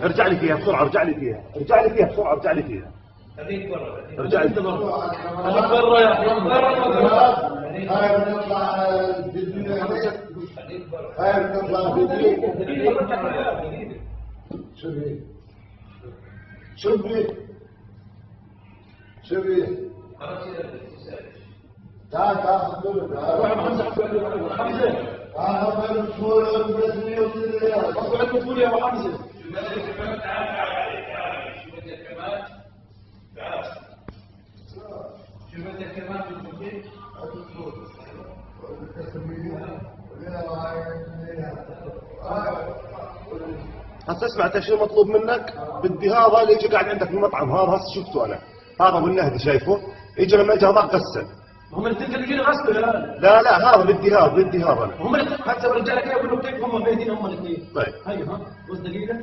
ارجع لي فيها بسرعه، ارجع لي فيها بسرعه، ارجع لي فيها. خليك برا، ارجع لي برا، خليك برا يا اخوان، برا. خايف نطلع بالدنيا، خليك برا. خايف نطلع بالدنيا. شوفي تعال خذ روح حمزه، حمزه تعال خذ المسؤول بس 160 ريال. خذ المسؤول يا ابو حمزه. شوف انت كمان في البوكيه. هسه اسمع، انت شو مطلوب منك؟ بدي هذا اللي يجي قاعد عندك في المطعم، هذا هسه شفته انا، هذا ابو النهدي شايفه؟ يجي لما اجى هذاك غسل. هم الاثنين كانوا يجينا غسل الان. لا هذا بدي هذا انا. هم الاثنين حتى الرجاله كيف يقولوا كيف هم بايدين هم الاثنين. طيب ايوه ها، بس دقيقه.